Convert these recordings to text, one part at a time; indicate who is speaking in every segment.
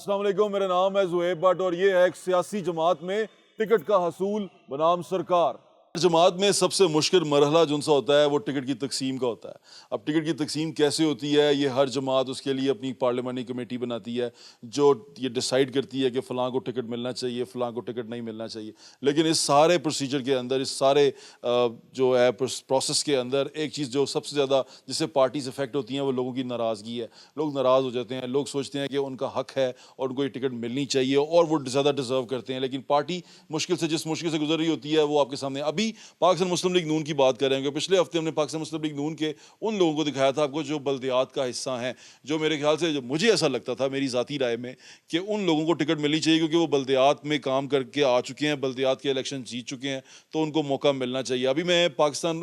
Speaker 1: अस्सलाम वालेकुम, मेरा नाम है ज़ुहैब भट्ट और ये है एक सियासी जमात में टिकट का हसूल बनाम सरकार। जमात में सबसे मुश्किल मरहला जो सा होता है वो टिकट की तकसीम का होता है। अब टिकट की तकसीम कैसे होती है, ये हर जमात उसके लिए अपनी पार्लियामानी कमेटी बनाती है जो ये डिसाइड करती है कि फ़लाँ को टिकट मिलना चाहिए, फ़लाँ को टिकट नहीं मिलना चाहिए। लेकिन इस सारे प्रोसीजर के अंदर, इस सारे जो है प्रोसेस के अंदर एक चीज़ जो सबसे ज़्यादा जिससे पार्टी से इफेक्ट होती है वो लोगों की नाराज़गी है। लोग नाराज़ हो जाते हैं, लोग सोचते हैं कि उनका हक है और उनको ये टिकट मिलनी चाहिए और वो ज़्यादा डिज़र्व करते हैं। लेकिन पार्टी जिस मुश्किल से गुजर रही होती है वो आपके सामने। अभी पाकिस्तान मुस्लिम लीग नून की बात कर रहे हैं। पिछले हफ्ते हमने पाकिस्तान मुस्लिम लीग नून के उन लोगों को दिखाया था आपको जो बल्दियात का हिस्सा हैं, जो मेरे ख्याल से, जो मुझे ऐसा लगता था मेरी ज़ाती राय में, कि उन लोगों को टिकट मिलनी चाहिए क्योंकि वो बल्दियात में काम करके आ चुके हैं, बल्दियात के इलेक्शन जीत चुके हैं, तो उनको मौका मिलना चाहिए। अभी मैं पाकिस्तान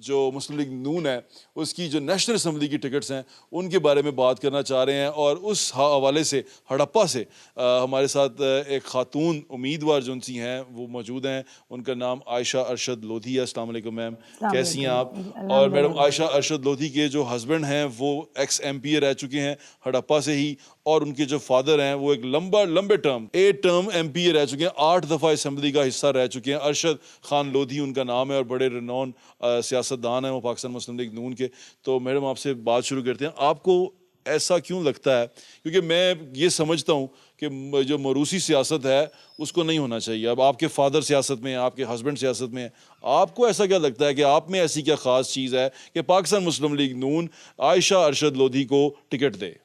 Speaker 1: जो मुस्लिम लीग नून है उसकी जो नेशनल असम्बली की टिकट्स हैं उनके बारे में बात करना चाह रहे हैं और उस हवाले से हड़प्पा से हमारे साथ एक खातून उम्मीदवार जो सी हैं वो मौजूद हैं। उनका नाम आयशा अरशद लोधी है। अस्सलाम वालेकुम मैम, कैसी हैं आप? और मैडम आयशा अरशद लोधी के जो हस्बैंड हैं वो एक्स MP रह चुके हैं हड़प्पा से ही, और उनके जो फादर हैं वो एक लंबे टर्म 8 टर्म MP रह चुके हैं, 8 दफ़ा असम्बली का हिस्सा रह चुके हैं। अरशद खान लोधी उनका नाम है और बड़े रिनॉन सियासतदान हैं वो पाकिस्तान मुस्लिम लीग नून के। तो मैडम आपसे बात शुरू करते हैं, आपको ऐसा क्यों लगता है? क्योंकि मैं ये समझता हूँ कि जो मरूसी सियासत है उसको नहीं होना चाहिए। अब आपके फादर सियासत में हैं, आपके हस्बैंड सियासत में हैं, आपको ऐसा क्या लगता है कि आप में ऐसी क्या ख़ास चीज़ है कि पाकिस्तान मुस्लिम लीग नून आयशा अरशद लोधी को टिकट दे?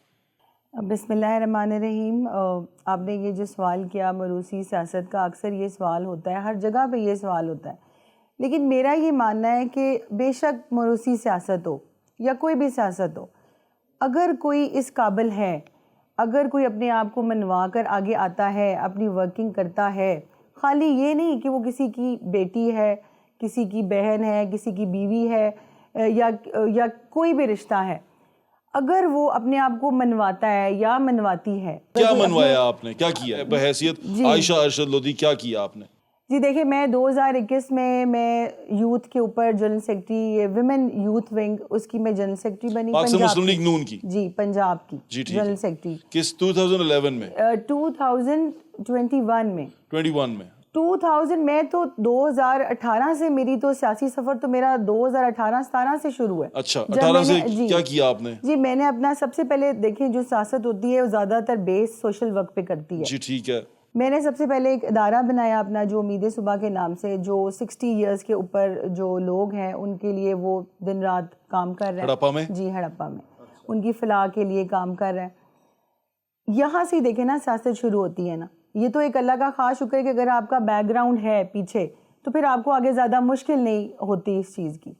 Speaker 2: बिस्मिल्लाहिर्रहमानिर्रहीम। आपने ये जो सवाल किया मरूसी सियासत का, अक्सर ये सवाल होता है, हर जगह पे ये सवाल होता है। लेकिन मेरा ये मानना है कि बेशक मरूसी सियासत हो या कोई भी सियासत हो, अगर कोई इस काबिल है, अगर कोई अपने आप को मनवा कर आगे आता है, अपनी वर्किंग करता है, खाली ये नहीं कि वो किसी की बेटी है, किसी की बहन है, किसी की बीवी है, या कोई भी रिश्ता है, अगर वो अपने आप को मनवाता है या मनवाती है।
Speaker 1: क्या मनवाया आपने, क्या किया बहैसियत आयशा अरशद लोधी, क्या किया आपने?
Speaker 2: जी देखिए, मैं 2021 में मैं यूथ के ऊपर general secretary, women youth wing, उसकी मैं जनरल सेक्रेटरी बनी
Speaker 1: पाकिस्तान मुस्लिम लीग नून की।
Speaker 2: जी, पंजाब की
Speaker 1: जी,
Speaker 2: जनरल सेक्रेटरी।
Speaker 1: किस 2011 में?
Speaker 2: 2021 में
Speaker 1: 21 में
Speaker 2: 2000 मैं तो 2018 से, मेरी तो सियासी सफ़र तो मेरा 2018-17 से शुरू है।
Speaker 1: अच्छा, 18 से क्या किया आपने?
Speaker 2: जी, मैंने अपना सबसे पहले, देखें, जो सियासत होती है वो ज़्यादातर बेस सोशल वर्क पे करती है।
Speaker 1: जी ठीक है।
Speaker 2: मैंने सबसे पहले एक इदारा बनाया अपना, जो उम्मीद सुबह के नाम से, जो 60 इयर्स के ऊपर जो लोग हैं उनके लिए वो दिन रात काम कर रहे हैं।
Speaker 1: हड़प्पा में?
Speaker 2: जी, हड़प्पा में। उनकी फलाह के लिए काम कर रहे हैं। यहाँ से देखें ना, सियासत शुरू होती है ना। ये तो एक अल्लाह का खास शुक्र है कि अगर आपका बैकग्राउंड है पीछे तो फिर आपको आगे ज़्यादा मुश्किल नहीं होती इस चीज़ की।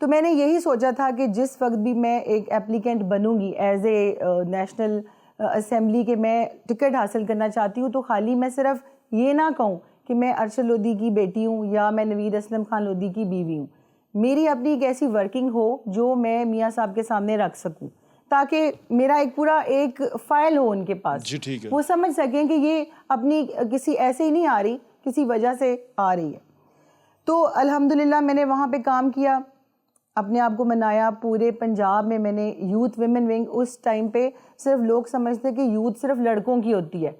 Speaker 2: तो मैंने यही सोचा था कि जिस वक्त भी मैं एक एप्लीकेंट बनूंगी एज ए नेशनल असेंबली के, मैं टिकट हासिल करना चाहती हूँ, तो खाली मैं सिर्फ ये ना कहूँ कि मैं अरशद लोधी की बेटी हूँ या मैं नवीद असलम खान लोधी की बीवी हूँ। मेरी अपनी एक ऐसी वर्किंग हो जो मैं मियाँ साहब के सामने रख सकूँ, ताकि मेरा एक पूरा एक फ़ाइल हो उनके पास।
Speaker 1: जी ठीक है।
Speaker 2: वो समझ सकें कि ये अपनी किसी ऐसे ही नहीं आ रही, किसी वजह से आ रही है। तो अल्हम्दुलिल्लाह मैंने वहाँ पे काम किया, अपने आप को मनाया। पूरे पंजाब में मैंने यूथ विमेन विंग, उस टाइम पे सिर्फ लोग समझते कि यूथ सिर्फ लड़कों की होती है,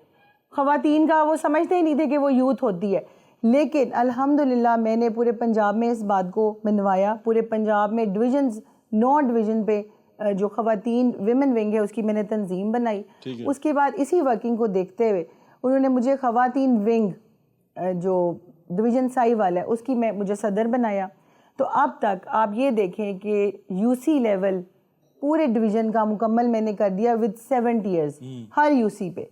Speaker 2: ख़वातीन का वो समझते ही नहीं थे कि वो यूथ होती है। लेकिन अल्हम्दुलिल्लाह मैंने पूरे पंजाब में इस बात को मनवाया। पूरे पंजाब में डिवीजन्स, 9 डिवीज़न पे जो ख़वातीन विमेन विंग है उसकी मैंने तंजीम बनाई। उसके बाद इसी वर्किंग को देखते हुए उन्होंने मुझे ख़वातीन विंग जो डिवीज़न साहिवाल है उसकी मुझे सदर बनाया। तो अब तक आप ये देखें कि UC लेवल पूरे डिवीज़न का मुकम्मल मैंने कर दिया विद 7 ईयर्स हर UC पे।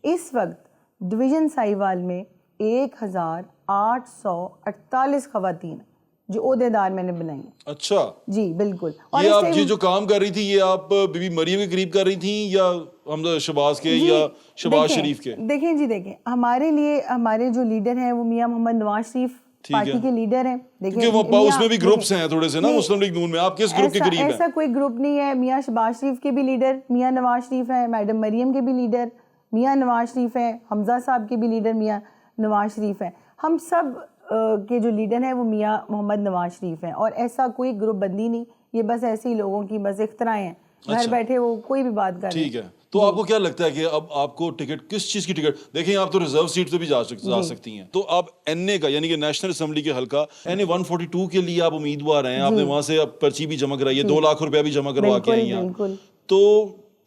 Speaker 2: इस वक्त डिवीज़न साहिवाल में 1848 ख़वातीन जो ओहदेदार मैंने बनाई। अच्छा जी, बिल्कुल।
Speaker 1: और ये जो काम कर रही थी, ये आप बीबी मरियम के करीब कर रही थी या हमजा शहबाज के या शहबाज शरीफ के?
Speaker 2: देखें जी, देखें, हमारे लिए हमारे जो लीडर हैं वो मियां मोहम्मद नवाज शरीफ पार्टी के लीडर हैं। देखिए
Speaker 1: वो उसमें भी ग्रुप्स हैं थोड़े से ना मुस्लिम लीग नून में, आप किस ग्रुप के करीब हैं?
Speaker 2: ऐसा कोई ग्रुप नहीं है। मियां शहबाज शरीफ के भी लीडर मियां नवाज शरीफ हैं, मैडम मरियम के भी लीडर मियां नवाज शरीफ हैं, हमजा साहब के भी लीडर मियां नवाज शरीफ हैं। हम सब के जो लीडर हैं वो मियां मोहम्मद नवाज शरीफ हैं। और ऐसा कोई ग्रुप बंदी नहीं, ये बस ऐसे ही लोगों की बस इख्तराएं हैं, घर बैठे वो कोई भी बात कर रहे हैं।
Speaker 1: ठीक है। तो आपको क्या लगता है कि अब आपको टिकट, किस चीज की टिकट, देखें आप तो रिजर्व सीट पे भी जा सकती हैं, तो आप एनए का यानी कि नेशनल असेंबली के हल्का एनए 142 के लिए आप उम्मीदवार हैं, आपने वहां से अब पर्ची भी जमा कराई है, 2 लाख रुपया भी जमा करवा के आई हैं, तो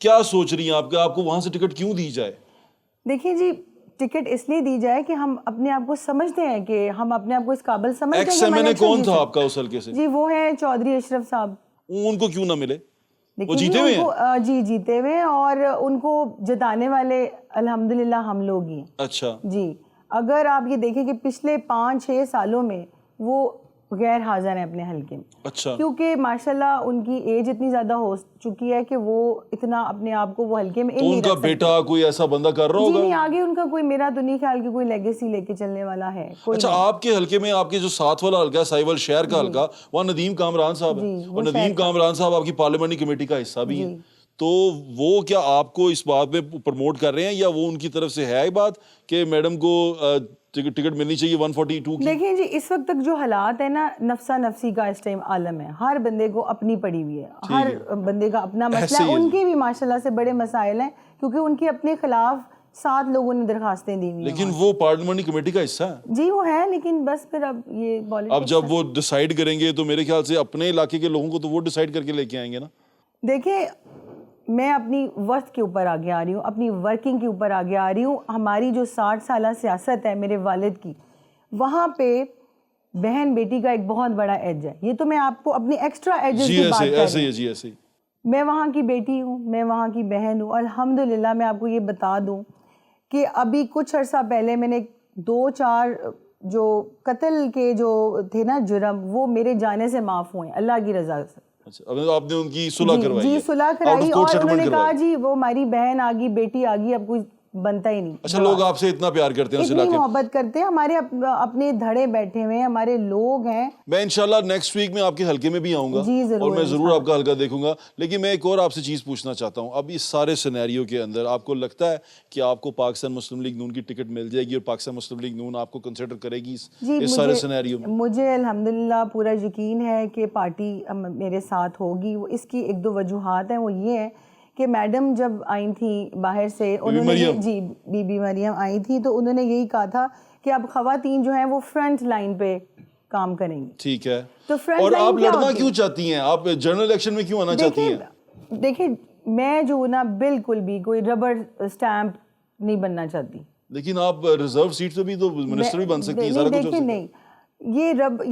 Speaker 1: क्या सोच रही हैं आपको वहां से टिकट क्यों दी जाए?
Speaker 2: देखिए जी, टिकट इसलिए दी जाए कि हम अपने आप को समझते हैं कि हम अपने आप को इस काबिल समझते हैं।
Speaker 1: एक्स-एमएनए कौन था आपका उस हल्के से?
Speaker 2: जी वो है चौधरी अशरफ साहब।
Speaker 1: उनको क्यों ना मिले? वो
Speaker 2: देखिए
Speaker 1: जीते हुए हैं?
Speaker 2: जी जीते हुए हैं, और उनको जिताने वाले अल्हम्दुलिल्लाह हम लोग ही हैं।
Speaker 1: अच्छा
Speaker 2: जी, अगर आप ये देखें कि पिछले 5-6 सालों में वो गैर हाजिर हैं अपने हल्के में।
Speaker 1: अच्छा,
Speaker 2: क्योंकि माशाल्लाह उनकी एज इतनी ज़्यादा हो चुकी है कि वो इतना अपने आप को वो हल्के में
Speaker 1: तो उनका बेटा कोई ऐसा बंदा कर रहा
Speaker 2: जी
Speaker 1: होगा?
Speaker 2: नहीं, आगे उनका कोई, मेरा तो नहीं ख्याल कि कोई लेगेसी लेके चलने वाला है कोई।
Speaker 1: अच्छा, आपके हल्के में, आपके जो साथ वाला हल्का है साहिवाल शहर का हल्का, वहाँ नदीम कामरान साहब है,
Speaker 2: जी,
Speaker 1: और नदीम कामरान साहब आपकी पार्लियामेंट्री कमेटी का हिस्सा भी है, तो वो क्या आपको इस बात में प्रमोट कर रहे हैं, या वो उनकी तरफ से है ये बात कि मैडम को टिकट मिलनी चाहिए 142 की?
Speaker 2: देखिए जी, इस वक्त तक जो हालात है ना, नफसा नफसी का इस टाइम आलम है, हर बंदे को अपनी पड़ी हुई है, हर बंदे का अपना मसला है। उनके भी माशाल्लाह से बड़े मसाइल हैं, क्योंकि उनके अपने खिलाफ 7 लोगों ने दरखास्तें दी हुई हैं।
Speaker 1: लेकिन वो पार्लियामेंट्री कमेटी का हिस्सा है।
Speaker 2: जी वो है, लेकिन बस फिर अब ये
Speaker 1: अब जब वो डिसाइड करेंगे तो मेरे ख्याल से अपने इलाके के लोगों को तो वो डिसाइड करके लेके आएंगे ना।
Speaker 2: देखिए, मैं अपनी वर्क के ऊपर आगे आ रही हूँ, अपनी वर्किंग के ऊपर आगे आ रही हूँ। हमारी जो 60 साल सियासत है मेरे वालिद की, वहाँ पे बहन बेटी का एक बहुत बड़ा एज है। ये तो मैं आपको अपनी एक्स्ट्रा एजेस की बात कर रही हूँ।
Speaker 1: जी ऐसे ही
Speaker 2: मैं वहाँ की बेटी हूँ, मैं वहाँ की बहन हूँ। अल्हम्दुलिल्लाह मैं आपको ये बता दूँ कि अभी कुछ अर्सा पहले मैंने 2-4 जो कत्ल के जो थे ना जुर्म, वो मेरे जाने से माफ़ हुए अल्लाह की रज़ा से।
Speaker 1: अच्छा, अब आपने उनकी सुलह करवाई
Speaker 2: जी
Speaker 1: है?
Speaker 2: सुलह कराई, और उन्होंने कहा जी वो हमारी बहन आ गई, बेटी आ गई, अब कुछ बनता ही नहीं।
Speaker 1: अच्छा, लोग आपसे इतना प्यार करते हैं उस
Speaker 2: इतनी
Speaker 1: इलाके में?
Speaker 2: मोहब्बत करते हैं, हमारे अपने धड़े बैठे हुए हैं, हमारे लोग हैं।
Speaker 1: मैं इंशाल्लाह नेक्स्ट वीक में आपके हल्के में भी आऊंगा
Speaker 2: जी जरूर,
Speaker 1: और मैं जरूर आपका हल्का देखूंगा। लेकिन मैं एक और आपसे चीज पूछना चाहता हूं, अब इस सारे सिनेरियो के अंदर आपको लगता है कि आपको पाकिस्तान मुस्लिम लीग नून की टिकट मिल जाएगी और पाकिस्तान मुस्लिम लीग नून आपको कंसिडर करेगी इस सारे सिनेरियो में?
Speaker 2: मुझे अल्हम्दुलिल्लाह पूरा यकीन है कि पार्टी मेरे साथ होगी। वो इसकी 1-2 वजूहात हैं, वो ये है कि मैडम जब आई थी बाहर से, उन्होंने जी बीबी मरियम आई थी, तो उन्होंने यही कहा था कि अब ख़वातीन जो हैं वो फ्रंट लाइन पे काम करेंगी।
Speaker 1: ठीक है,
Speaker 2: तो फ्रंट
Speaker 1: और
Speaker 2: लाइन
Speaker 1: आप
Speaker 2: क्या
Speaker 1: लड़ना
Speaker 2: होती
Speaker 1: क्यों चाहती हैं? आप जनरल इलेक्शन में क्यों आना चाहती हैं?
Speaker 2: देखिए, मैं जो ना बिल्कुल भी कोई रबर स्टैंप नहीं बनना चाहती।
Speaker 1: लेकिन आप रिजर्व सीट से भी तो मिनिस्टर भी बन सकती हैं, सारा कुछ हो सकता है।
Speaker 2: नहीं,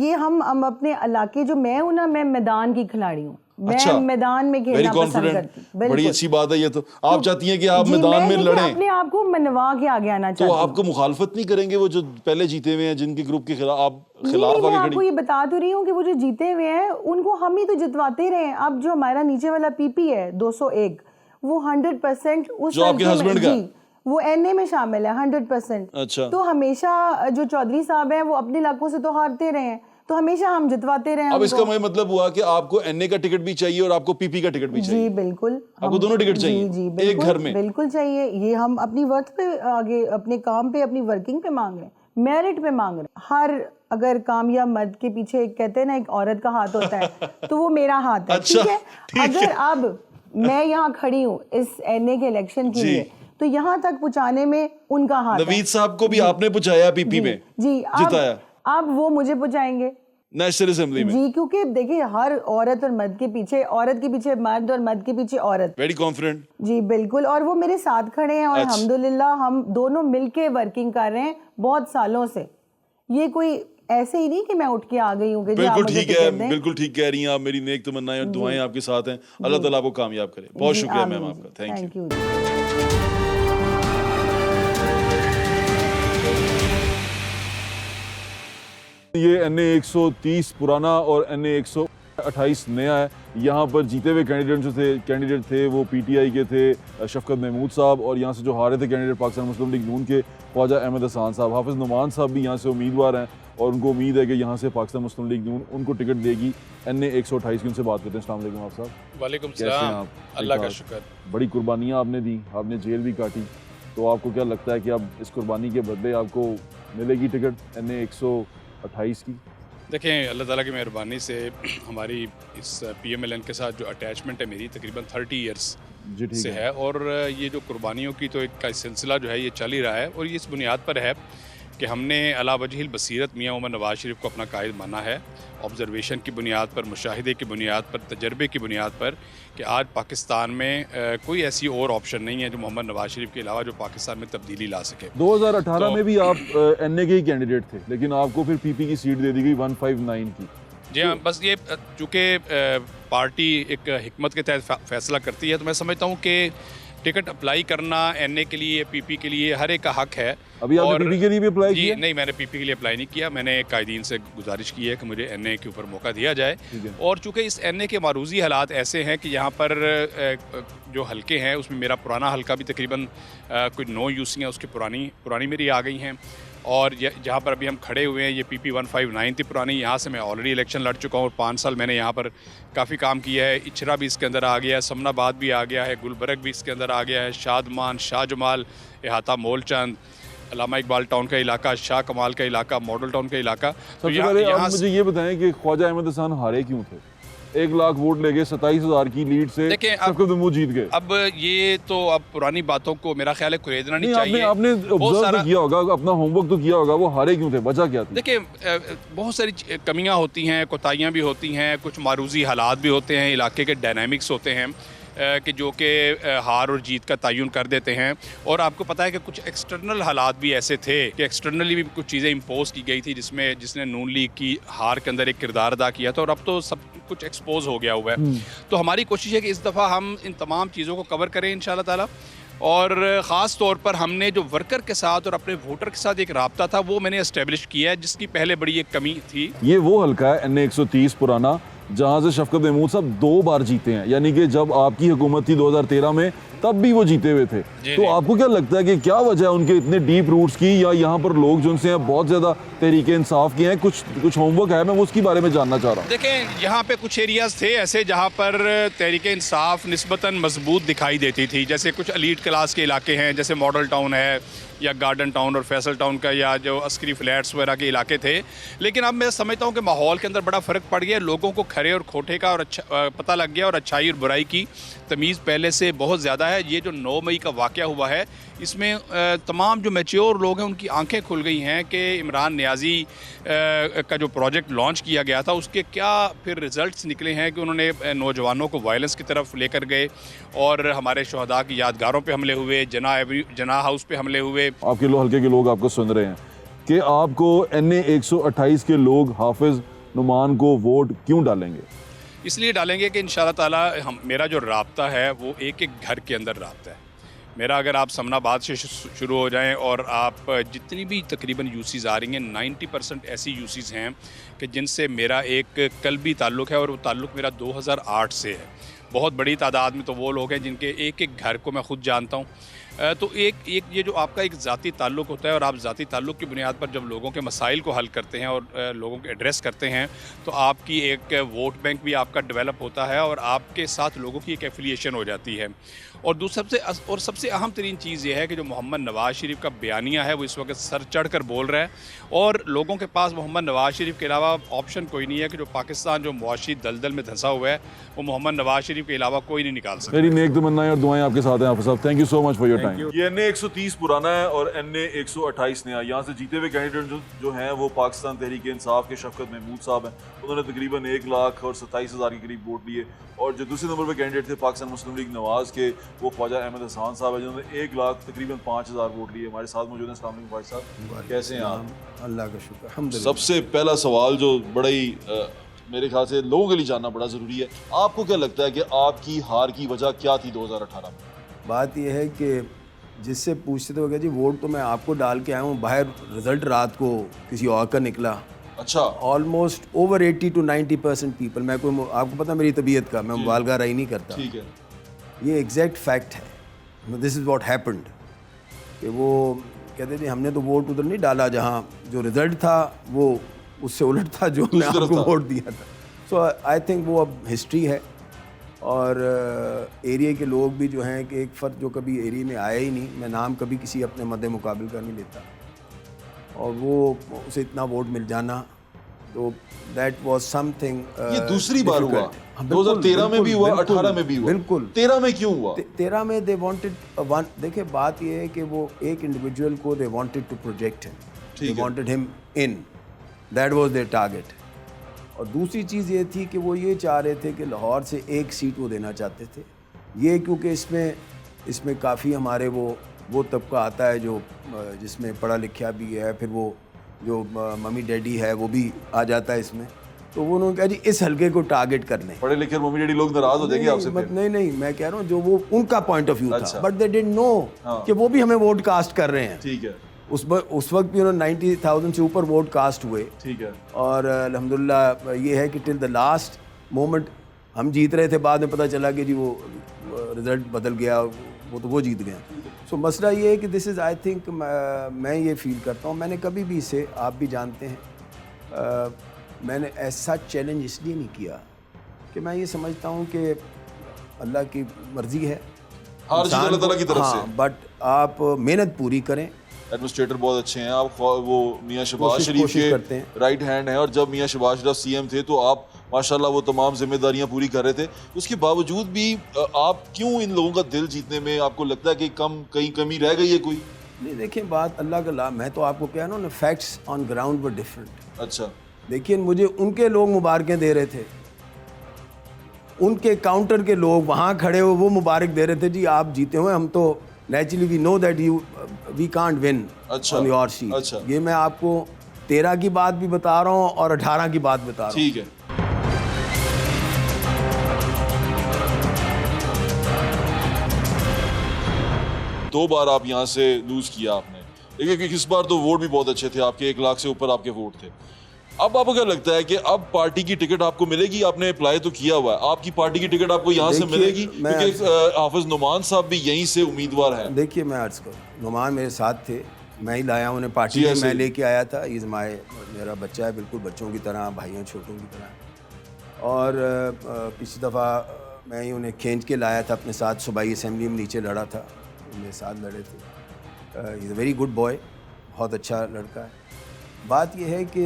Speaker 2: ये हम अपने इलाके, जो मैं हूँ ना, मैं मैदान की खिलाड़ी हूँ।
Speaker 1: अच्छा,
Speaker 2: मैं मैदान में खेलना पसंद करती हूँ।
Speaker 1: बड़ी अच्छी बात है ये तो। आप चाहती हैं कि आप मैदान में लड़ें,
Speaker 2: अपने आप को मनवा के आगे आना चाहती
Speaker 1: तो
Speaker 2: हूँ।
Speaker 1: आपको मुखालफत नहीं करेंगे वो जो पहले जीते हुए हैं, जिनके ग्रुप के खिलाफ आप खिलाफ
Speaker 2: मैं
Speaker 1: आगे
Speaker 2: आपको
Speaker 1: खड़ी?
Speaker 2: ये बता तो रही हूँ कि वो जो जीते हुए हैं उनको हम ही तो जितवाते रहे हैं। अब जो हमारा नीचे वाला पीपी है 201, वो 100% उस
Speaker 1: जो आपके हस्बैंड का,
Speaker 2: वो एनए में शामिल है 100%।
Speaker 1: अच्छा,
Speaker 2: तो हमेशा जो चौधरी साहब हैं वो अपने इलाकों से तो हारते रहे हैं, तो हमेशा हम जितवाते रहे।
Speaker 1: अब इसका मतलब हुआ कि आपको एनए का टिकट भी चाहिए और आपको पीपी का टिकट भी चाहिए?
Speaker 2: जी बिल्कुल,
Speaker 1: आपको दोनों टिकट चाहिए?
Speaker 2: जी
Speaker 1: एक घर में?
Speaker 2: बिल्कुल चाहिए। ये हम अपनी वर्क पे आगे, अपने काम पे, अपनी वर्किंग पे मांग रहे हैं, मेरिट पे मांग रहे हैं। हर अगर कामयाब मर्द के पीछे एक कहते हैं ना, एक औरत का हाथ होता है, तो वो मेरा हाथ है।
Speaker 1: अच्छा,
Speaker 2: ठीक है, अगर अब मैं यहाँ खड़ी हूँ इस एनए के इलेक्शन के लिए, तो यहाँ तक पहुँचाने में उनका हाथ है।
Speaker 1: नवीद साहब को भी आपने पहुंचाया पीपी में,
Speaker 2: जी
Speaker 1: जिताया,
Speaker 2: अब वो मुझे पहुँचाएंगे
Speaker 1: नेशनल असेंबली में।
Speaker 2: जी, क्योंकि देखिए हर औरत और मर्द के पीछे, औरत के पीछे मर्द और मर्द के पीछे औरत।
Speaker 1: Very confident.
Speaker 2: जी बिल्कुल, और वो मेरे साथ खड़े हैं, और अल्हम्दुलिल्लाह हम दोनों मिलके वर्किंग कर रहे हैं बहुत सालों से। ये कोई ऐसे ही नहीं कि मैं उठ के आ गई हूँ कि
Speaker 1: बिल्कुल ठीक है, बिल्कुल ठीक कह रही हैं आप। मेरी नेक तमन्नाएं और दुआएं आपके साथ हैं। अल्लाह ताला आपको कामयाब करे। बहुत शुक्रिया मैम आपका, थैंक यू। ये एनए 130 पुराना और एनए 128 नया है। यहाँ पर जीते हुए कैंडिडेट थे वो पीटीआई के थे शफकत महमूद साहब, और यहाँ से जो हारे थे कैंडिडेट पाकिस्तान मुस्लिम लीग नून के ख्वाजा अहमद हसान साहब। हाफिज़ नुमान साहब भी यहाँ से उम्मीदवार हैं और उनको उम्मीद है कि यहाँ से पाकिस्तान मुस्लिम लीग नून उनको टिकट देगी एनए 128 की। उनसे बात करते हैं। अस्सलाम वालेकुम आप साहब।
Speaker 3: वालेकुम सलाम। अल्लाह का शुक्र।
Speaker 1: बड़ी कुर्बानियाँ आपने दी, आपने जेल भी काटी, तो आपको क्या लगता है कि अब इस कुर्बानी के बदले आपको मिलेगी टिकट एनए 128 की?
Speaker 3: देखें, अल्लाह ताला की मेहरबानी से हमारी इस पीएमएलएन के साथ जो अटैचमेंट है मेरी, तकरीबन 30 इयर्स
Speaker 1: जी, ठीक
Speaker 3: से है और ये जो कुर्बानियों की तो एक का सिलसिला जो है ये चल ही रहा है और ये इस बुनियाद पर है कि हमने अला वजहिल बसीरत मियाँ उमर नवाज शरीफ को अपना कायद माना है, ऑब्जर्वेशन की बुनियाद पर, मुशाहिदे की बुनियाद पर, तजर्बे की बुनियाद पर कि आज पाकिस्तान में कोई ऐसी और ऑप्शन नहीं है जो मोहम्मद नवाज शरीफ के अलावा जो पाकिस्तान में तब्दीली ला सके।
Speaker 1: 2018 में भी आप एनए के ही कैंडिडेट थे, लेकिन आपको फिर पीपी की सीट दे दी गई 159 की।
Speaker 3: जी हाँ, बस ये चूँकि पार्टी एक हिकमत के तहत फैसला करती है तो मैं समझता हूँ कि टिकट अप्लाई करना एनए के लिए, पीपी के लिए हर एक का हक है।
Speaker 1: अभी आपने पीपी के लिए भी अप्लाई किया?
Speaker 3: नहीं, मैंने पीपी के लिए अप्लाई नहीं किया। मैंने कायदीन से गुजारिश की है कि मुझे एनए के ऊपर मौका दिया जाए और चूँकि इस एनए के मारूजी हालात ऐसे हैं कि यहाँ पर जो हल्के हैं उसमें मेरा पुराना हल्का भी तकरीबन कोई 9 यूसी हैं उसकी पुरानी मेरी आ गई हैं और जहाँ पर अभी हम खड़े हुए हैं ये पीपी 159 थी पुरानी, यहाँ से मैं ऑलरेडी इलेक्शन लड़ चुका हूँ और 5 साल मैंने यहाँ पर काफ़ी काम किया है। इचरा भी इसके अंदर आ गया है, समनाबाद भी आ गया है, गुलबर्ग भी इसके अंदर आ गया है, शादमान, शाहजमाल, अहाता मोलचंद, अल्लामा इकबाल टाउन का इलाका, शाह कमाल का इलाका, मॉडल टाउन का इलाका। तो
Speaker 1: सबसे पहले आप मुझे ये बताएं कि ख्वाजा अहमद हसन हारे क्यों थे? 1 लाख वोट ले गए, 27,000 की लीड से शफकत महमूद जीत गए।
Speaker 3: अब ये तो अब पुरानी बातों को मेरा ख्याल है कुरेदना नहीं चाहिए।
Speaker 1: आपने ऑब्जर्व किया होगा, अपना होमवर्क तो किया होगा, वो हारे क्यों थे, वजह क्या थी?
Speaker 3: देखिए, बहुत सारी कमियां होती हैं, कोताहियां भी होती हैं, कुछ मारूजी हालात भी होते हैं, इलाके के डायनामिक्स होते हैं कि जो कि हार और जीत का तयन कर देते हैं। और आपको पता है कि कुछ एक्सटर्नल हालात भी ऐसे थे कि एक्सटर्नली भी कुछ चीज़ें इम्पोज की गई थी जिसने नून लीग की हार के अंदर एक किरदार अदा किया था और अब तो सब कुछ एक्सपोज हो गया हुआ है। तो हमारी कोशिश है कि इस दफ़ा हम इन तमाम चीज़ों को कवर करें इंशाल्लाह ताला और ख़ास तौर पर हमने जो वर्कर के साथ और अपने वोटर के साथ एक राब्ता था वो मैंने एस्टेब्लिश किया है, जिसकी पहले बड़ी एक कमी थी।
Speaker 1: ये वो हल्का है एनए 130 पुराना, जहां से शफकत महमूद साहब 2 बार जीते हैं, यानी कि जब आपकी हुकूमत थी 2013 में तब भी वो जीते हुए थे। तो आपको क्या लगता है कि क्या वजह है उनके इतने डीप रूट्स की, या यहाँ पर लोग जो उनसे हैं बहुत ज़्यादा तहरीके इंसाफ के हैं? कुछ होमवर्क है, मैं उसके बारे में जानना चाह रहा हूँ।
Speaker 3: देखें, यहाँ पे कुछ एरियाज़ थे ऐसे जहाँ पर तहरीके इंसाफ निस्बतन मजबूत दिखाई देती थी, जैसे कुछ एलीट क्लास के इलाके हैं, जैसे मॉडल टाउन है या गार्डन टाउन और फैसल टाउन का, या जो अस्करी फ्लैट्स वगैरह के इलाके थे। लेकिन अब मैं समझता हूँ कि माहौल के अंदर बड़ा फ़र्क पड़ गया, लोगों को खरे और खोटे का और पता लग गया और अच्छाई और बुराई की तमीज़ पहले से बहुत ज़्यादा है। ये जो 9 मई का वाक़या हुआ है इसमें तमाम जो मैच्योर लोग हैं उनकी आंखें खुल गई हैं कि इमरान नियाज़ी का जो प्रोजेक्ट लॉन्च किया गया था उसके क्या फिर रिज़ल्ट्स निकले हैं कि उन्होंने नौजवानों को वायलेंस की तरफ लेकर गए और हमारे शहदा की यादगारों पे हमले हुए, जना हाउस पे हमले हुए। आपके
Speaker 1: हल्के के लोग आपको सुन रहे हैं कि आपको एनए 128 के लोग हाफिज नुमान को वोट क्यों डालेंगे?
Speaker 3: इसलिए डालेंगे कि इंशाल्लाह ताला मेरा जो राब्ता है वो एक घर के अंदर राब्ता है मेरा। अगर आप समनाबाद से शुरू हो जाएं और आप जितनी भी तकरीबन यूसीज़ आ रही हैं 90% ऐसी यूसीज़ हैं कि जिनसे मेरा एक कल्बी ताल्लुक़ है और वो ताल्लुक़ मेरा 2008 से है। बहुत बड़ी तादाद में तो वो लोग हैं जिनके एक घर को मैं ख़ुद जानता हूँ। तो एक ये जो आपका एक ज़ाती ताल्लुक़ होता है और आप ज़ाती ताल्लुक़ की बुनियाद पर जब लोगों के मसाइल को हल करते हैं और लोगों को एड्रेस करते हैं तो आपकी एक वोट बैंक भी आपका डेवलप होता है और आपके साथ लोगों की एक एफिलिएशन हो जाती है। और सबसे अहम तरीन चीज़ ये है कि जो मोहम्मद नवाज शरीफ का बयानिया है वो इस वक्त सर चढ़ कर बोल रहा है और लोगों के पास मोहम्मद नवाज शरीफ के अलावा ऑप्शन कोई नहीं है कि जो पाकिस्तान जो मुआशी दलदल में धंसा हुआ है वो मोहम्मद नवाज शरीफ के अलावा कोई नहीं निकाल सकता।
Speaker 1: मेरी नेक तमन्नाएं और दुआएं आपके साथ हैं हाफिज साहब। Thank you so much for your time. ये एनए 130 पुराना है और एनए 128 नया। यहाँ से जीते हुए कैंडिडेट जो हैं वो पाकिस्तान तहरीक इंसाफ के शफकत महमूद साहब हैं। उन्होंने तकरीबन 1,27,000 के करीब वोट लिए और जो दूसरे नंबर पर कैंडिडेट थे पाकिस्तान मुस्लिम लीग नवाज के वो ख्वाजा अहमद हसन साहब हैं जिन्होंने 1,00,000 तकरीबन 5,000 वोट लिए। हमारे साथ मौजूद हैं। अस्सलाम वालेकुम भाई साहब, कैसे हैं आप?
Speaker 4: अल्लाह का शुक्र, अल्हम्दुलिल्लाह।
Speaker 1: सबसे पहला सवाल जो बड़ा ही मेरे ख्याल से लोगों के लिए जानना बड़ा ज़रूरी है, आपको क्या लगता है कि आपकी हार की वजह क्या थी 2018 में?
Speaker 4: बात यह है कि जिससे पूछते थे वो क्या जी वोट तो मैं आपको डाल के आया हूँ, बाहर रिजल्ट रात को किसी और का निकला।
Speaker 1: अच्छा।
Speaker 4: ऑलमोस्ट ओवर 80 to 90% पीपल, मैं कोई आपको पता मेरी तबीयत का, मैं मुबालगा रही नहीं करता।
Speaker 1: ठीक है,
Speaker 4: ये एग्जैक्ट फैक्ट है। दिस इज़ व्हाट हैपेंड कि वो कहते थे हमने तो वोट उधर नहीं डाला जहाँ जो रिज़ल्ट था वो उससे उलट था जो मैं आपको वोट दिया था। सो आई थिंक वो अब हिस्ट्री है और एरिया के लोग भी जो हैं कि एक फ़र्द जो कभी एरिया में आया ही नहीं, मैं नाम कभी किसी अपने मद्दे मुकाबिल का नहीं लेता, और वो उसे इतना वोट मिल जाना तो दैट वाज समथिंग।
Speaker 1: ये दूसरी बार हुआ, 2013 में भी हुआ, 18 में भी हुआ,
Speaker 4: बिल्कुल।
Speaker 1: 13 में क्यों हुआ?
Speaker 4: 13 में दे वांटेड वन, देखिए बात ये है कि वो एक इंडिविजुअल को they wanted to project him, they wanted him in, that was their target. और दूसरी चीज़ ये थी कि वो ये चाह रहे थे कि लाहौर से एक सीट वो देना चाहते थे। ये क्योंकि इसमें काफ़ी हमारे वो तबका आता है जो जिसमें पढ़ा लिखा भी है, फिर वो जो मम्मी डैडी है वो भी आ जाता है इसमें। तो वो उन्होंने कहा जी इस हलके को टारगेट कर लें।
Speaker 1: पढ़े लिखे मम्मी डैडी लोग नाराज हो जाएंगे आपसे फिर।
Speaker 4: नहीं, मैं कह रहा हूँ जो वो उनका पॉइंट ऑफ व्यू
Speaker 1: अच्छा।
Speaker 4: था, बट दे डिडंट नो कि वो भी हमें वोट कास्ट कर रहे हैं।
Speaker 1: ठीक है,
Speaker 4: उस वक्त भी उन्होंने 90,000 से ऊपर वोट कास्ट हुए।
Speaker 1: ठीक है।
Speaker 4: और अल्हम्दुलिल्लाह ये है कि टिल द लास्ट मोमेंट हम जीत रहे थे, बाद में पता चला कि जी वो रिजल्ट बदल गया, वो जीत गए। सो मसला ये है कि दिस इज़ आई थिंक मैं ये फील करता हूँ, मैंने कभी भी इसे, आप भी जानते हैं, मैंने ऐसा चैलेंज इसलिए नहीं किया कि मैं ये समझता हूँ कि अल्लाह की मर्ज़ी है,
Speaker 1: हार जीत अल्लाह ताला की तरफ से।
Speaker 4: बट आप मेहनत पूरी करें।
Speaker 1: एडमिनिस्ट्रेटर बहुत अच्छे हैं आप, वो मियां शहबाज
Speaker 4: कोशिश
Speaker 1: शरीफ
Speaker 4: करते
Speaker 1: के
Speaker 4: हैं।
Speaker 1: राइट हैंड हैं, और जब मियां शहबाज शरीफ सीएम थे तो आप माशाल्लाह वो तमाम जिम्मेदारियां पूरी कर रहे थे। उसके बावजूद भी आप क्यों इन लोगों का दिल जीतने में आपको लगता है कि कहीं कमी रह गई है कोई?
Speaker 4: नहीं देखिए, बात अल्लाह का ला, मैं तो आपको कह रहा हूँ ना, facts on ground were different.
Speaker 1: अच्छा,
Speaker 4: देखिए मुझे उनके लोग मुबारकें दे रहे थे, उनके काउंटर के लोग वहाँ खड़े हुए वो मुबारक दे रहे थे, जी आप जीते हुए, हम तो naturally we know that we can't win on your seat.
Speaker 1: अच्छा।
Speaker 4: ये मैं आपको 13 की बात भी बता रहा हूँ और 18 की बात बता रहा हूँ।
Speaker 1: ठीक है। दो बार आप यहाँ से लूज किया आपने, देखिए इस बार तो वोट भी बहुत अच्छे थे आपके, 1 लाख से ऊपर आपके वोट थे। अब आपको क्या लगता है कि अब पार्टी की टिकट आपको मिलेगी? आपने अप्लाई तो किया हुआ है, आपकी पार्टी की टिकट आपको यहाँ से मिलेगी? क्योंकि हाफिज नुमान साहब भी यहीं से उम्मीदवार हैं।
Speaker 4: देखिए मैं अर्ज करूँ, नुमान मेरे साथ थे, मैं ही लाया उन्हें पार्टी में, मैं लेके आया था। इज़ माय, मेरा बच्चा है, बिल्कुल बच्चों की तरह, भाइयों छोटों की तरह। और पिछली दफ़ा मैं ही उन्हें खींच के लाया था अपने साथ, सूबाई असेंबली में नीचे लड़ा था, मेरे साथ लड़े थे। Is a very good boy, बहुत अच्छा लड़का है। बात यह है कि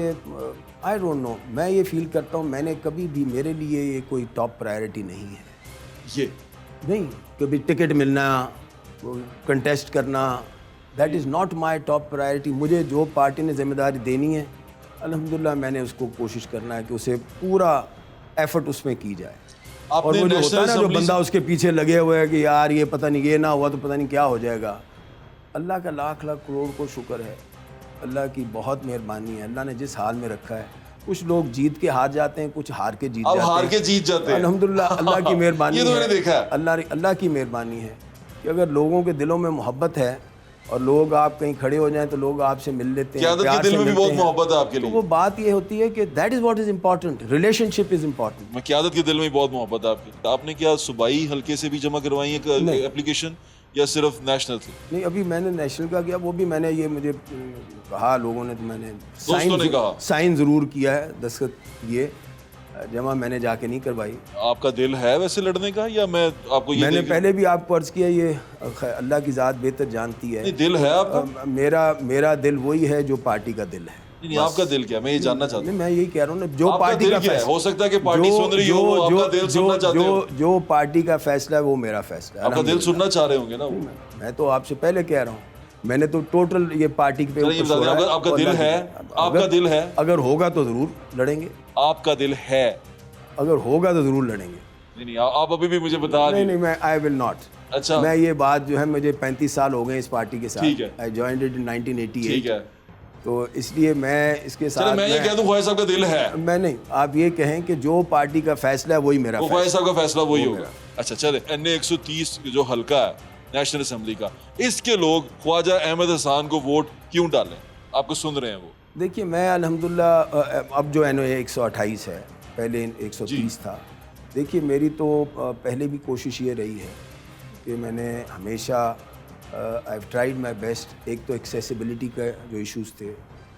Speaker 4: आई डोंट नो, मैं ये फील करता हूँ मैंने कभी भी, मेरे लिए ये कोई टॉप प्रायोरिटी नहीं है।
Speaker 1: ये
Speaker 4: नहीं, कभी टिकट मिलना, कंटेस्ट करना, that is not my top priority. मुझे जो पार्टी ने जिम्मेदारी देनी है, अल्हम्दुलिल्लाह मैंने उसको कोशिश करना है कि उसे पूरा एफर्ट उसमें की जाए। और वो जो होता है ना, जो बंदा उसके पीछे लगे हुए है कि यार ये पता नहीं, ये ना हुआ तो पता नहीं क्या हो जाएगा। अल्लाह का लाख लाख करोड़ को शुक्र है, अल्लाह की बहुत मेहरबानी है, अल्लाह ने जिस हाल में रखा है। कुछ लोग जीत के हार जाते हैं, कुछ हार के जीत जाते हैं।
Speaker 1: हार के जीत जाते हैं,
Speaker 4: अल्हम्दुलिल्लाह अल्लाह की मेहरबानी
Speaker 1: ये तो मैंने देखा है।
Speaker 4: अल्लाह की मेहरबानी है कि अगर लोगों के दिलों में मोहब्बत है और लोग, आप कहीं खड़े हो जाएं तो लोग आपसे मिल लेते हैं,
Speaker 1: क़यादत के दिल में भी बहुत मोहब्बत है आपके लिए।
Speaker 4: तो वो बात ये होती है कि that is what is important, relationship is important.
Speaker 1: मैं क़यादत के दिल में भी बहुत मोहब्बत है आपकी। आपने क्या सूबाई हल्के से भी जमा करवाई है एप्लीकेशन, या सिर्फ नेशनल से?
Speaker 4: नहीं, अभी मैंने नेशनल का किया, वो भी मैंने, ये मुझे कहा लोगों ने, तो मैंने साइन ज़रूर किया है, दस्तखत किए, जमा मैंने जाके नहीं करवाई।
Speaker 1: आपका दिल है वैसे लड़ने का, या मैं आपको ये
Speaker 4: मैंने पहले भी आपको अर्ज किया, ये अल्लाह की ज़ात बेहतर जानती है।
Speaker 1: दिल है आपका?
Speaker 4: मेरा दिल वही है जो पार्टी का दिल है।
Speaker 1: नहीं, आपका दिल क्या, मैं ये जानना चाहता हूँ।
Speaker 4: मैं यही कह रहा हूँ ना, जो पार्टी का फैसला,
Speaker 1: हो सकता है कि पार्टी सुन रही हो, आपका दिल सुनना चाहते हो।
Speaker 4: जो पार्टी का फैसला है वो मेरा फैसला है।
Speaker 1: आपका दिल सुनना चाह रहे होंगे ना वो।
Speaker 4: मैं तो आपसे पहले कह रहा हूँ, मैंने तो टोटल ये पार्टी पे
Speaker 1: आपका दिल है, आपका दिल है,
Speaker 4: अगर होगा तो जरूर लड़ेंगे।
Speaker 1: आपका दिल है,
Speaker 4: अगर होगा तो जरूर लड़ेंगे।
Speaker 1: नहीं, आप अभी भी मुझे बता
Speaker 4: नहीं, मैं आई विल नॉट।
Speaker 1: अच्छा,
Speaker 4: मैं ये बात जो है, मुझे 35 साल हो गए इस पार्टी के साथ। I joined it in 1988।
Speaker 1: ठीक है,
Speaker 4: तो इसलिए मैं इसके साथ,
Speaker 1: मैं ये कह दूं ख्वाहिश साहब का दिल है।
Speaker 4: मैं नहीं, आप ये कहें कि जो पार्टी का फैसला है वही मेरा,
Speaker 1: ख्वाहिश साहब का फैसला वही होगा। अच्छा चले, NA 130 जो हल्का है नेशनल असेंबली का, इसके लोग ख्वाजा अहमद हसान को वोट क्यों डालें? आपको सुन रहे हैं वो।
Speaker 4: देखिए मैं अल्हम्दुलिल्लाह, अब जो NA 128 है, पहले 130 था। देखिए मेरी तो पहले भी कोशिश ये रही है कि मैंने हमेशा I have tried my best. एक तो एक्सेसिबिलिटी का जो इश्यूज़ थे,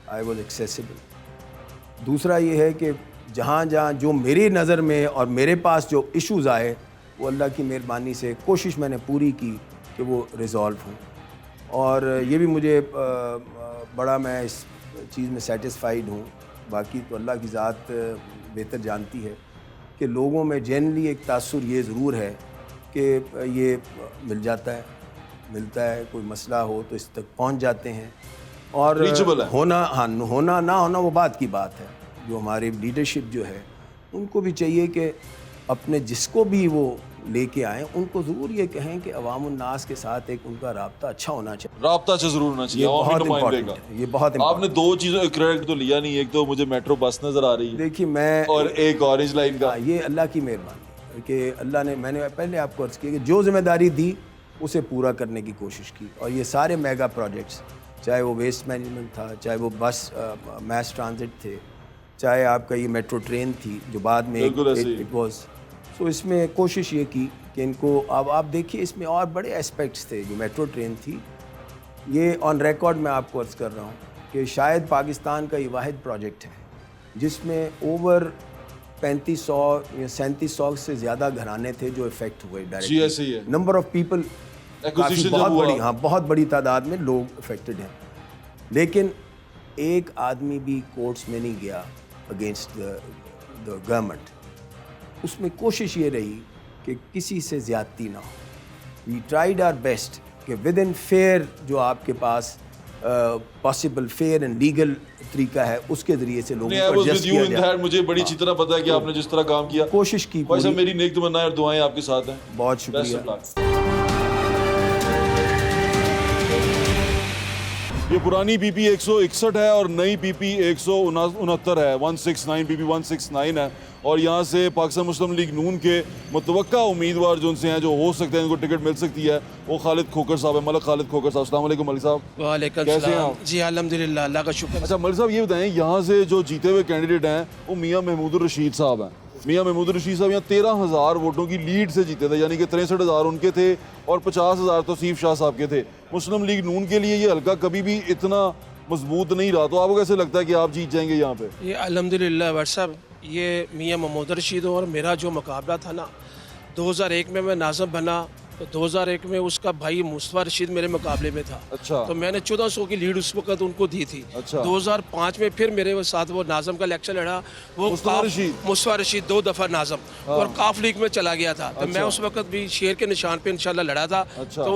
Speaker 4: आई वॉज एक्सेसिबल। दूसरा ये है कि जहाँ जहाँ जो मेरी नज़र में और मेरे पास जो इश्यूज़ आए, वो अल्लाह की मेहरबानी से कोशिश मैंने पूरी की कि वो रिज़ॉल्व हों। और ये भी मुझे बड़ा, मैं इस चीज़ में सेटिस्फाइड हूँ। बाकी तो अल्लाह की ज़ात बेहतर जानती है कि लोगों में जनरली एक तासुर ये ज़रूर है कि ये मिलता है, कोई मसला हो तो इस तक पहुंच जाते हैं और
Speaker 1: Reachable है।
Speaker 4: होना ना होना वो बात की बात है। जो हमारे लीडरशिप जो है उनको भी चाहिए कि अपने जिसको भी वो लेके आएँ उनको ज़रूर ये कहें कि अवाम उन्नास के साथ एक उनका राब्ता अच्छा होना चाहिए।
Speaker 1: राब्ता अच्छा जरूर होना चाहिए,
Speaker 4: ये
Speaker 1: अवामी
Speaker 4: बहुत
Speaker 1: नुमाइंदे
Speaker 4: इम्पोर्टेंट
Speaker 1: का।
Speaker 4: है, ये बहुत
Speaker 1: आपने
Speaker 4: इम्पोर्टेंट।
Speaker 1: दो चीजों क्रेडिट तो लिया नहीं, एक तो मुझे मेट्रो बस नजर आ रही है
Speaker 4: देखिए मैं
Speaker 1: और एक ऑरेंज लाइन का।
Speaker 4: हाँ, ये अल्लाह की मेहरबानी है कि अल्लाह ने, मैंने पहले आपको अर्ज़ किया कि जो जिम्मेदारी दी उसे पूरा करने की कोशिश की। और ये सारे मेगा प्रोजेक्ट्स, चाहे वो वेस्ट मैनेजमेंट था, चाहे वो बस मैस ट्रांजिट थे, चाहे आपका ये मेट्रो ट्रेन थी जो बाद में
Speaker 1: बिल्कुल ऐसे ही।
Speaker 4: इट वाज, सो इसमें कोशिश ये की कि इनको, अब आप देखिए इसमें और बड़े एस्पेक्ट्स थे। जो मेट्रो ट्रेन थी, ये ऑन रिकॉर्ड मैं आपको अर्ज़ कर रहा हूँ कि शायद पाकिस्तान का ये वाहिद प्रोजेक्ट है जिसमें ओवर 3500 या 3700 से ज़्यादा घराने थे जो इफेक्ट हुए
Speaker 1: जी ऐसे ही है।
Speaker 4: नंबर ऑफ पीपल
Speaker 1: Acquisition जब
Speaker 4: बहुत
Speaker 1: हुआ।
Speaker 4: बड़ी, हाँ बहुत बड़ी तादाद में लोग अफेक्टेड हैं, लेकिन एक आदमी भी कोर्ट्स में नहीं गया अगेंस्ट द गवर्नमेंट। उसमें कोशिश ये रही कि किसी से ज़्यादती ना हो। वी ट्राइड आवर बेस्ट कि विद इन फेयर, जो आपके पास पॉसिबल फेयर एंड लीगल तरीका है उसके ज़रिए से लोगों
Speaker 1: I
Speaker 4: को
Speaker 1: was with
Speaker 4: एडजस्ट
Speaker 1: you
Speaker 4: किया
Speaker 1: in
Speaker 4: जाए।
Speaker 1: that। मुझे बड़ी अच्छी तरह पता है कि आपने जिस तरह काम किया,
Speaker 4: कोशिश की
Speaker 1: भाई साहब
Speaker 4: पूरी।
Speaker 1: मेरी नेक तमन्नाएं और दुआएं आपके साथ हैं।
Speaker 4: बहुत
Speaker 1: Best of
Speaker 4: शुक्रिया।
Speaker 1: luck। ये पुरानी पीपी 161 है और नई पीपी 169 है, 169 पीपी 169 है। और यहाँ से पाकिस्तान मुस्लिम लीग नून के मुतवक्का उम्मीदवार जो उनसे हैं, जो हो सकते हैं, इनको टिकट मिल सकती है, वो खालिद खोकर साहब है, मलिक खालिद खोकर साहब। अस्सलाम वालेकुम मलिक साहब।
Speaker 5: वालेकुम
Speaker 1: कैसे हैं
Speaker 5: सलाम।
Speaker 1: आप?
Speaker 5: जी अल्हम्दुलिल्लाह, अल्लाह का शुक्र।
Speaker 1: अच्छा मलिक साहब ये बताएं, यहाँ से जो जीते हुए कैंडिडेट हैं वो मियाँ महमूद रशीद साहब हैं। मियाँ महमूद रशीद साहब यहाँ 13,000 वोटों की लीड से जीते थे, यानी कि 63,000 उनके थे और 50,000 तौसीफ शाह साहब के थे। मुस्लिम लीग नून के लिए ये हल्का कभी भी इतना मजबूत नहीं रहा, तो आपको कैसे लगता है कि आप जीत जाएंगे यहाँ पे?
Speaker 5: ये अल्हम्दुलिल्लाह भाई साहब, ये मियाँ महमूद रशीद और मेरा जो मुकाबला था ना, 2001 में मैं नाज़िम बना तो 2001 में उसका भाई मुस्तफ़ा रशीद मेरे मुकाबले में था।
Speaker 1: अच्छा।
Speaker 5: तो मैंने 1400 की लीड उस वक्त उनको दी थी।
Speaker 1: अच्छा।
Speaker 5: 2005 में फिर मेरे साथ वो नाज़िम का इलेक्शन लड़ा, वो मुस्तफ़ा रशीद 2 दफ़ा नाज़िम और काफ लीग में चला गया था। तो मैं उस वक्त भी शेर के निशान पे इंशाल्लाह लड़ा था।
Speaker 1: अच्छा।
Speaker 5: तो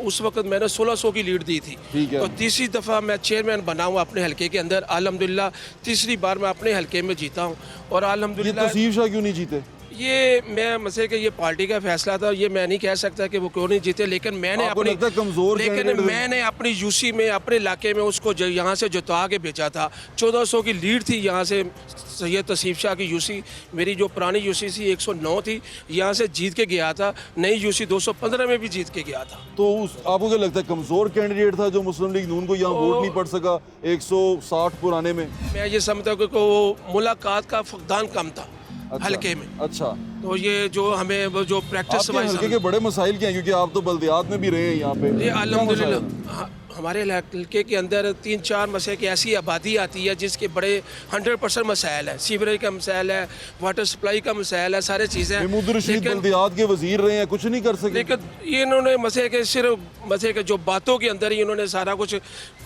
Speaker 5: उस वक्त मैंने 1600 की लीड दी थी।
Speaker 1: ठीक है।
Speaker 5: तो तीसरी दफ़ा मैं चेयरमैन बना हूँ अपने हल्के के अंदर। अल्हम्दुलिल्लाह तीसरी बार मैं अपने हल्के में जीता हूँ और
Speaker 1: ये
Speaker 5: अल्हम्दुलिल्लाह
Speaker 1: तौसीफ शाह क्यों नहीं जीते?
Speaker 5: ये मैं मसले कि ये पार्टी का फैसला था, ये मैं नहीं कह सकता कि वो क्यों नहीं जीते, लेकिन मैंने
Speaker 1: आपको लगता है कमजोर
Speaker 5: लेकिन
Speaker 1: कैंडिडेट-
Speaker 5: मैंने अपनी यूसी में अपने इलाके में उसको यहाँ से जिता के भेजा था। 1400 की लीड थी यहाँ से सैयद तौसीफ शाह की यूसी। मेरी जो पुरानी यूसी थी 109 थी, यहाँ से जीत के गया था। नई यूसी 215 में भी जीत के गया था।
Speaker 1: तो आपको क्या लगता है कमजोर कैंडिडेट था जो मुस्लिम लीग नून को यहाँ वोट नहीं पड़ सका 160 पुराने में?
Speaker 5: मैं ये समझता हूँ कि वो मुलाकात का फुकदान कम था हल्के में।
Speaker 1: अच्छा,
Speaker 5: तो ये जो हमें वो जो प्रैक्टिस
Speaker 1: आपके हल्के के बड़े मसाइल क्या हैं, क्योंकि आप तो बल्दियात में भी रहे हैं यहाँ पे?
Speaker 5: ये
Speaker 1: क्या मसाइल हैं?
Speaker 5: अल्हम्दुलिल्लाह हमारे इलाके के अंदर 3-4 मसले की ऐसी आबादी आती है जिसके बड़े 100% मसाइल है। सीवरेज का मसाइल है, वाटर सप्लाई का मसाइल है, सारे चीज़ें।
Speaker 1: महमूद रशीद
Speaker 5: लेकिन
Speaker 1: बल्दियात के वजीर रहे हैं, कुछ नहीं कर सके?
Speaker 5: लेकिन ये इन्होंने मसले के सिर्फ मसले के जो बातों के अंदर ही इन्होंने सारा कुछ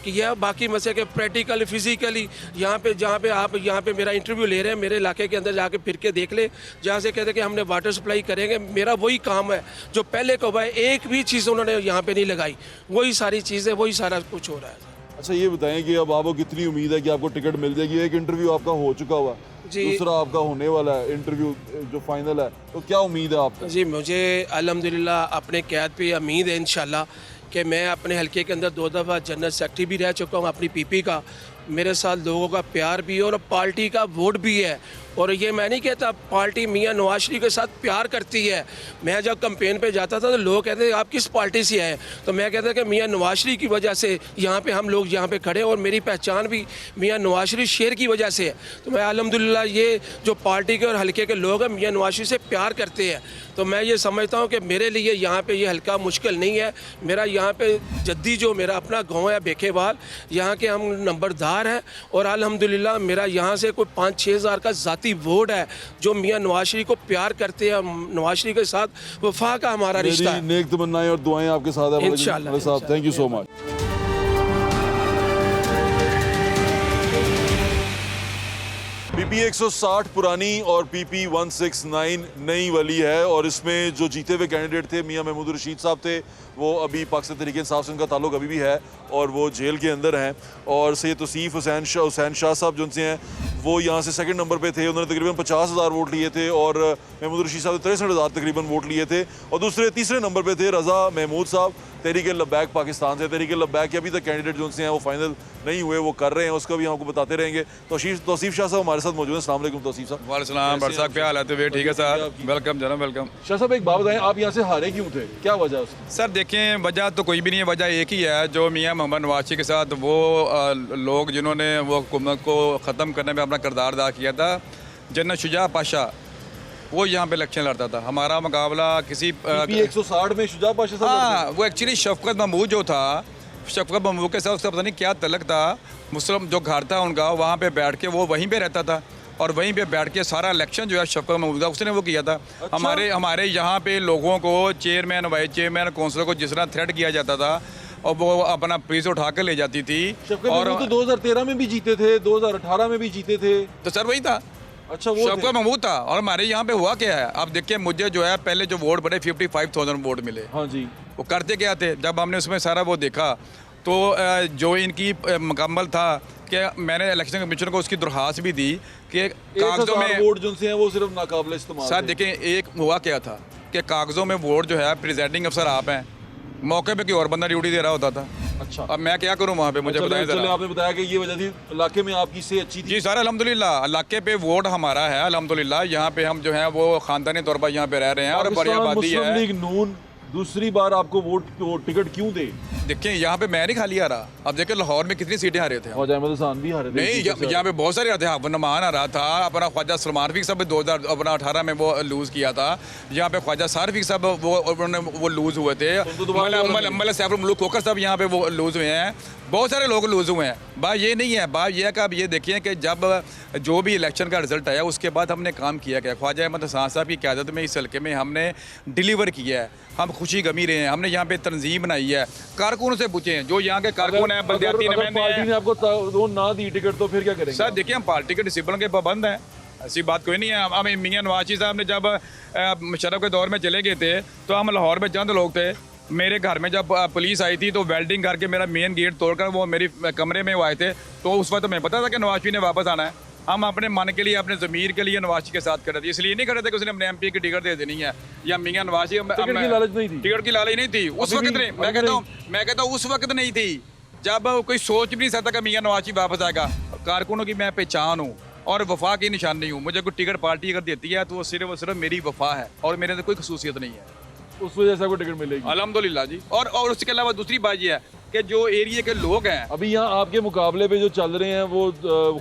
Speaker 5: किया। बाकी मसले के प्रैक्टिकली फिजिकली यहाँ पे जहाँ पे आप यहाँ पे मेरा इंटरव्यू ले रहे हैं, मेरे इलाके के अंदर जाके फिर के देख ले, जहाँ से कहते हैं कि हमने वाटर सप्लाई करेंगे। मेरा वही काम है जो पहले कब है, एक भी चीज़ उन्होंने यहाँ पे नहीं लगाई। वही सारी चीज़ें, वही सारा कुछ हो रहा है।
Speaker 1: अच्छा ये बताएं कि अब आपको कितनी उम्मीद है कि आपको टिकट मिल जाएगी? एक इंटरव्यू आपका हो चुका हुआ,
Speaker 5: जी।
Speaker 1: दूसरा आपका होने वाला है इंटरव्यू जो फाइनल है, तो क्या उम्मीद है आपको?
Speaker 5: जी मुझे अल्हम्दुलिल्लाह अपने कैद पे उम्मीद है इंशाल्लाह कि मैं अपने हल्के के अंदर 2 दफ़ा जनरल सेक्रेटरी भी रह चुका हूँ अपनी पीपी का। मेरे साथ लोगों का प्यार भी है और पार्टी का वोट भी है। और ये मैं नहीं कहता पार्टी मियाँ नवाज शरीफ के साथ प्यार करती है। मैं जब कैंपेन पे जाता था तो लोग कहते हैं आप किस पार्टी से आए, तो मैं कहता कि मियाँ नवाज शरीफ की वजह से यहाँ पे हम लोग यहाँ पे खड़े, और मेरी पहचान भी मियाँ नवाज शरीफ शेर की वजह से है। तो मैं अल्हम्दुलिल्लाह ये जो पार्टी के और हल्के के लोग हैं मियाँ नवाज शरीफ से प्यार करते हैं। तो मैं ये समझता हूँ कि मेरे लिए यहाँ पे ये हल्का मुश्किल नहीं है। मेरा यहाँ पे जद्दी जो मेरा अपना गाँव है बेखेवाल, यहाँ के हम नंबरदार हैं और अल्हम्दुलिल्लाह मेरा यहाँ से कोई 5-6 हज़ार का ज़ाती वोट है जो मियाँ नवाज शरीफ को प्यार करते हैं। नवाज शरीफ के साथ वफा का हमारा रिश्ता है।
Speaker 1: नेक तमन्नाएं और दुआएं आपके साथ है
Speaker 5: इंशाल्लाह,
Speaker 1: मलिक साहब। Thank you so much. PP 160 पुरानी और PP 169 नई वाली है, और इसमें जो जीते हुए कैंडिडेट थे मियां महमूद रशीद साहब थे, वो अभी पाकिस्तान तहरीक इंसाफ से उनका ताल्लुक अभी भी है और वो जेल के अंदर हैं। और सैयद तौसीफ हुसैन शाह साहब जो उनसे हैं वो यहाँ से सेकंड नंबर पे थे, उन्होंने तकरीबन 50,000 वोट लिए थे, और महमूद रशीद साहब ने 63,000 तकरीबन वोट लिए थे। और तीसरे नंबर पे थे रज़ा महमूद साहब तहरीक लब्बैक पाकिस्तान से। तहरीक लब्बैक के अभी तक कैंडिडेट जो उनसे हैं वो फाइनल नहीं हुए, वो कर रहे हैं, उसका भी हम आपको बताते रहेंगे। तौसीफ शाह साहब हमारे साथ मौजूद हैं। अस्सलाम वालेकुम तौसीफ साहब।
Speaker 6: वालेकुम बड़ साहब, क्या हाल है? ठीक है सर, वेलकम जनाब, वेलकम।
Speaker 1: शाह साहब एक बात बताएं, आप यहाँ से हारे क्यों थे, क्या वजह उसकी?
Speaker 6: सर देखें, वजह तो कोई भी नहीं है, वजह एक ही है, जो मियां मोहम्मद नवाज के साथ वो लोग जिन्होंने वो हुकूमत को ख़त्म करने में अपना किरदार अदा किया था, जनरल शुजा पाशा वो यहाँ पे इलेक्शन लड़ता था। हमारा मुकाबला किसी
Speaker 1: PP 160 में शुजा पाशा साहब।
Speaker 6: हाँ, वो एक्चुअली शफकत महमूद जो था, शफकत महमूद के साथ उसका पता नहीं क्या तलक था, मुस्लिम जो घर था उनका, वहाँ पे बैठ के वो वहीं पे रहता था और वहीं पे बैठ के सारा इलेक्शन जो है शफकत महमूद का उसने वो किया था।
Speaker 1: अच्छा?
Speaker 6: हमारे यहाँ पे लोगों को चेयरमैन, वाइस चेयरमैन, काउंसलर को जिस तरह थ्रेट किया जाता था और वो अपना पुलिस उठा कर ले जाती थी।
Speaker 1: और तो 2013 में भी जीते थे, 2018 में भी जीते थे।
Speaker 6: तो सर वही था।
Speaker 1: अच्छा, वो
Speaker 6: शफकत महमूद था। और हमारे यहाँ पे हुआ क्या है, आप देखिए, मुझे जो है पहले जो वोट बढ़े 55,000 वोट मिले।
Speaker 1: हाँ जी।
Speaker 6: वो करते क्या थे, जब हमने उसमें सारा वो देखा तो जो इनकी मुकम्मल था कि मैंने इलेक्शन कमीशन को उसकी दरख्वास्त भी दी कि कागजों में
Speaker 1: वोट जो हैं वो सिर्फ नाकाबिल इस्तेमाल।
Speaker 6: सर देखें, एक हुआ क्या था कि कागजों में वोट जो है प्रिजाइडिंग अफसर आप हैं, मौके पे कोई और बंदा ड्यूटी दे रहा होता था।
Speaker 1: अच्छा,
Speaker 6: अब मैं क्या करूं वहाँ पे, मुझे बताएं
Speaker 1: चलो
Speaker 6: जरा।
Speaker 1: आपने बताया कि ये वजह थी, इलाके में आपकी से अच्छी थी।
Speaker 6: जी सर, अल्हम्दुलिल्लाह इलाके पे वोट हमारा है, अल्हम्दुलिल्लाह। यहाँ पे हम जो है वो खानदानी तौर पर यहाँ पे रह रहे हैं और बड़ी आबादी
Speaker 1: मुस्लिम
Speaker 6: है।
Speaker 1: लीग नून दूसरी बार आपको टिकट क्यों दे?
Speaker 6: देखिए, यहाँ पे मैं नहीं खाली आ रहा। अब देखिए लाहौर में कितनी सीटें हारे थे,
Speaker 1: ख्वाजा अहमद हसन भी हारे थे।
Speaker 6: नहीं, यहाँ पे बहुत सारे आते हैं। हफनमान आ रहा था, अपना ख्वाजा सलमान रफीक साहब 2018 में वो लूज़ किया था। यहाँ पे ख्वाजा सार रफीक साहब वो लूज़ हुए थे। मल्ला सैफुल मुल्क खोखर साहब यहाँ पे वो लूज़ हुए हैं। बहुत सारे लोग लूज़ हुए हैं। बात ये नहीं है, बात यह है कि आप ये देखिए कि जब जो भी इलेक्शन का रिजल्ट आया उसके बाद हमने काम किया क्या, ख्वाजा अहमद हसन साहब की क़यादत में इस हल्के में हमने डिलीवर किया है। हम खुशी गमी रहे हैं, हमने यहाँ पे तंजीम बनाई है। कारकुनों से पूछें, जो यहाँ के कारकुन हैं, बल्दियाती
Speaker 1: पार्टी ने आपको ना दी टिकट तो फिर क्या करेंगे?
Speaker 6: सर देखिए, हम पार्टी के डिसिप्लिन के पाबंद हैं, ऐसी बात कोई नहीं है। हम मियां नवाज साहब ने जब मुशर्रफ के दौर में चले गए थे तो हम लाहौर में चंद लोग थे। मेरे घर में जब पुलिस आई थी तो वेल्डिंग करके मेरा मेन गेट तोड़कर वो मेरी कमरे में वो आए थे। तो उस वक्त मैं पता था कि नवाज ने वापस आना है। हम अपने मन के लिए, अपने ज़मीर के लिए नवाज के साथ खड़े थे। इसलिए नहीं खड़े थे कि उसने अपने MP की टिकट दे देनी है या मियां नवाज।
Speaker 1: टिकट की लालच नहीं थी।
Speaker 6: टिकट की लालच नहीं थी उस वक्त। नहीं, मैं कहता हूँ उस वक्त नहीं थी जब कोई सोच भी नहीं सकता कि मियां नवाज वापस आएगा। कारकुनों की मैं पहचान हूँ और वफा की निशानी हूँ। मुझे कोई टिकट पार्टी अगर देती है तो वो सिर्फ मेरी वफा है और मेरे अंदर कोई खसूसियत नहीं है।
Speaker 1: उस वजह से आपको टिकट मिलेगी
Speaker 6: अल्हम्दुलिल्लाह जी। और उसके अलावा दूसरी बात ये है कि जो एरिया के लोग हैं,
Speaker 1: अभी यहाँ आपके मुकाबले पे जो चल रहे हैं वो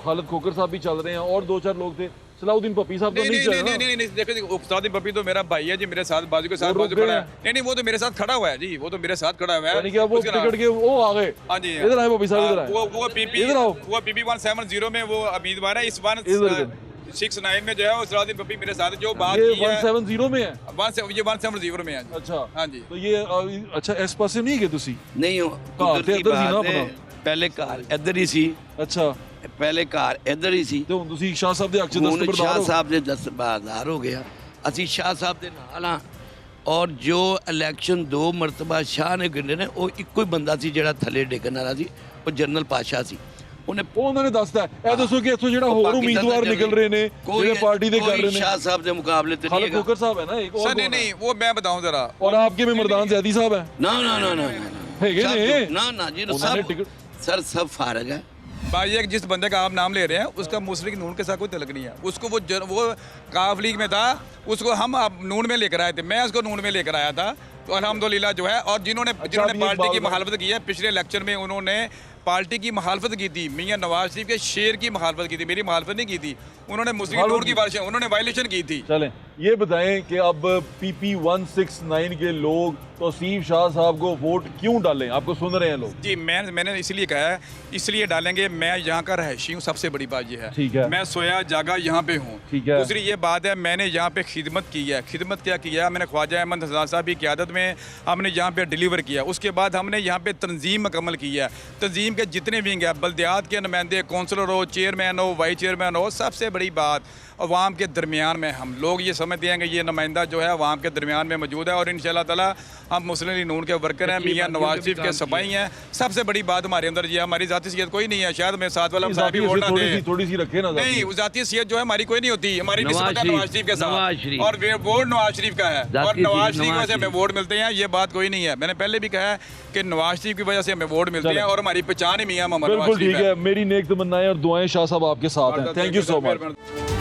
Speaker 1: खालिद खोकर साहब भी चल रहे हैं और 2-4 लोग थे। सलाउद्दीन पप्पी साहब तो नहीं चल रहे।
Speaker 6: नहीं, देखिए सलाउद्दीन पप्पी तो मेरा भाई है जी, मेरे साथ बाजू के साथ बाजू खड़ा है। नहीं, वो तो मेरे साथ खड़ा हुआ है जी, वो तो मेरे साथ खड़ा हुआ है।
Speaker 1: यानी कि वो टिकट के वो आ गए।
Speaker 6: हाँ जी,
Speaker 1: इधर आए पप्पी साहब, इधर आए।
Speaker 6: वो PP 170 में वो उम्मीदवार है। इस 169 में जो है वो सलाउद्दीन पप्पी मेरे साथ जो बात
Speaker 1: ये
Speaker 6: की है
Speaker 1: 170 में है।
Speaker 6: ये 170 में है।
Speaker 1: अच्छा,
Speaker 6: हाँ जी।
Speaker 1: तो ये अच्छा इस पासे नहीं गए तुसी?
Speaker 7: नहीं हो
Speaker 1: ਤੇ ਇੱਧਰ ਸੀ ਨਾ ਆਪਣਾ।
Speaker 7: ਪਹਿਲੇ ਘਰ ਇੱਧਰ ਹੀ ਸੀ।
Speaker 1: अच्छा,
Speaker 7: ਪਹਿਲੇ ਘਰ ਇੱਧਰ ਹੀ ਸੀ।
Speaker 1: ਤੇ ਹੁਣ ਤੁਸੀਂ ਸ਼ਾਹ ਸਾਹਿਬ ਦੇ ਹੱਕ ਚ
Speaker 7: ਹੁਣ
Speaker 1: ਦਸਤਬਰਦਾਰ
Speaker 7: ਸ਼ਾਹ
Speaker 1: ਹੋ।
Speaker 7: ਸਾਹਿਬ ਦੇ ਦਸਤਬਰਦਾਰ ਹੋ ਗਿਆ। ਅਸੀਂ ਸ਼ਾਹ ਸਾਹਿਬ ਦੇ ਨਾਲ ਆ ਔਰ ਜੋ ਇਲੈਕਸ਼ਨ 2 ਮਰਤਬਾ ਸ਼ਾਹ ਨੇ ਗਿਣੇ ਨੇ ਉਹ ਇੱਕੋ ਹੀ ਬੰਦਾ ਸੀ ਜਿਹੜਾ ਥੱਲੇ ਡਿੱਗਣ ਵਾਲਾ ਸੀ, ਉਹ ਜਨਰਲ ਪਾਸ਼ਾ ਸੀ। ਉਹਨੇ
Speaker 1: ਉਹਨਾਂ ਨੇ ਦੱਸਦਾ ਇਹ ਦੱਸੋ ਕਿ ਇੱਥੋਂ ਜਿਹੜਾ ਹੋਰ ਉਮੀਦਵਾਰ ਨਿਕਲ ਰਹੇ ਨੇ ਜਿਹੜੇ ਪਾर्टी ਦੇ कर रहे ने।
Speaker 7: शाह साहब के मुकाबले ते
Speaker 1: खालिद खोकर साहब है ना एक और।
Speaker 6: सर नहीं, वो मैं बताऊं जरा।
Speaker 1: और आपके में मर्दान जैदी साहब है।
Speaker 7: ना ना ना ना
Speaker 1: है कि नहीं?
Speaker 7: ना ना जी,
Speaker 1: उन्होंने
Speaker 7: सब
Speaker 1: टिकट
Speaker 7: सर सब फारग है।
Speaker 6: भाई ये जिस बंदे का आप नाम ले रहे हैं उसका मुस्लिम लीग नून के साथ कोई तलक नहीं है। उसको वो काफ लीग में था, उसको हम नून में लेकर आए थे, मैं उसको नून में लेकर आया था। तो अल्हम्दुलिल्लाह जो है, और जिन्होंने पार्टी की मुखालफत की है, पिछले इलेक्शन में उन्होंने पार्टी की मुखालफत की थी, मियां नवाज शरीफ के शेर की मुखालफत की थी, मेरी मुखालफत नहीं की थी। उन्होंने मुस्लिम नून की उन्होंने वायलेशन की थी।
Speaker 1: चलें, ये बताएं कि अब PP 169 के लोग तौसीफ शाह साहब को वोट क्यों डालें? आपको सुन रहे हैं लोग।
Speaker 6: जी, मैंने इसलिए कहा है, इसलिए डालेंगे। मैं यहाँ का रहायशी हूँ, सबसे बड़ी बात ये है।
Speaker 1: ठीक है।
Speaker 6: मैं सोया जागा यहाँ पे हूँ।
Speaker 1: ठीक है।
Speaker 6: दूसरी ये बात है, मैंने यहाँ पे खिदमत की है। खिदमत क्या की है, मैंने ख्वाजा अहमद हसन साहब की क़यादत में हमने यहाँ पे डिलीवर किया। उसके बाद हमने यहाँ पे तंजीम मुकम्मल की है। तंजीम के जितने विंग है, बल्दियात के नुमाइंदे, कौंसलर हो, चेयरमैन हो, वाइस चेयरमैन हो, सबसे बड़ी बात अवाम के दरमियान में हम लोग ये समझते हैं कि ये नुमाइंदा जो है अवाम के दरमियान में मौजूद है और इंशाअल्लाह ताला हम मुस्लिम लीग नून के वर्कर हैं, मियां नवाज शरीफ के सिपाही हैं। सबसे बड़ी बात हमारे अंदर ये हमारी ज़ाती हैसियत कोई नहीं है। शायद मैं साथ वाला साहब भी वोट ना दे,
Speaker 1: थोड़ी सी रखे ना
Speaker 6: नहीं, ज़ाती हैसियत जो है हमारी कोई नहीं होती। हमारी निस्बत है नवाज शरीफ के साथ और वोट नवाज शरीफ का है और नवाज शरीफ की वजह से हमें वोट मिलते हैं, ये बात कोई नहीं है। मैंने पहले भी कहा है कि नवाज शरीफ की वजह से हमें वोट मिलते हैं और हमारी पहचान ही मियां मोहम्मद नवाज शरीफ है।
Speaker 1: मेरी नेक तमन्नाएं और दुआएं शाह साहब आपके साथ हैं। Thank you so much.